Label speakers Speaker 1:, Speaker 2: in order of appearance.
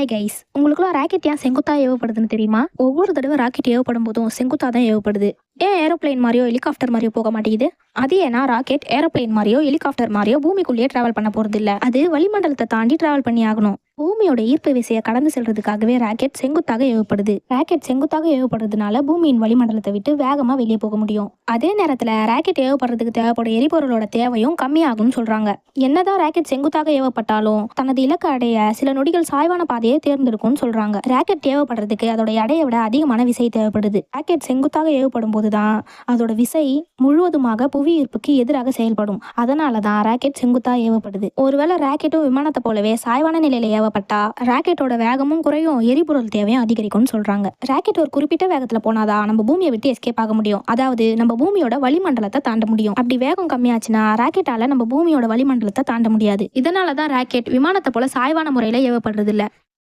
Speaker 1: Hi guys, உங்களுக்குலாம் rocket ஏன் செங்குத்தா ஏவப்படுதுன்னு தெரியுமா? ஒவ்வொரு தடவை ராக்கெட் ஏவப்படும் போதும் செங்குத்தா தான் ஏவப்படுது. ஏன் ஏரோப்ளேன் மாதிரியோ ஹெலிகாப்டர் மாதிரியோ போக மாட்டேங்குது? அது ஏன்னா ராக்கெட் ஏரோப்ளேன் மாதிரியோ ஹெலிகாப்டர் மாதிரியோ பூமிக்குள்ளேயே டிராவல் பண்ண போறது இல்ல. அது வளிமண்டலத்தை தாண்டி டிராவல் பண்ணி ஆகணும். பூமியோட ஈர்ப்பு விசையை கடந்து செல்றதுக்காகவே ராக்கெட் செங்குத்தாக ஏவப்படுது. ராக்கெட் செங்குத்தாக ஏவப்படுறதுனால பூமியின் வளிமண்டலத்தை விட்டு வேகமா வெளியே போக முடியும். அதே நேரத்துல ராக்கெட் ஏவப்படுறதுக்கு தேவைப்படும் எரிபொருளோட தேவையும் கம்மியாகும்னு சொல்றாங்க. என்னதான் ராக்கெட் செங்குத்தாக ஏவப்பட்டாலும் தனது இலக்கு அடைய சில நொடிகள் சாய்வான பாதையை தேர்ந்தெடுக்கும்னு சொல்றாங்க. ராக்கெட் ஏவப்படுறதுக்கு அதோட எடையை விட அதிகமான விசை தேவைப்படுது. ராக்கெட் செங்குத்தாக ஏவப்படும் போதுதான் அதோட விசை முழுவதுமாக புவி ஈர்ப்புக்கு எதிராக செயல்படும். அதனாலதான் ராக்கெட் செங்குத்தா ஏவப்படுது. ஒருவேளை ராக்கெட்டும் விமானத்தை போலவே சாய்வான நிலையில ஏவப்பட்டா ராக்கெட்டோட வேகமும் குறையும், எரிபொருள் தேவையும் அதிகரிக்கும்னு சொல்றாங்க. ராக்கெட் ஒரு குறிப்பிட்ட வேகத்துல போனாதான் நம்ம பூமியை விட்டு எஸ்கேப் ஆக முடியும். அதாவது நம்ம பூமியோட வளிமண்டலத்தை தாண்ட முடியும். அப்படி வேகம் கம்மியாச்சுன்னா ராக்கெட்டால நம்ம பூமியோட வளிமண்டலத்தை தாண்ட முடியாது. இதனாலதான் ராக்கெட் விமானத்தை போல சாய்வான முறையில ஏவப்படுறது இல்ல.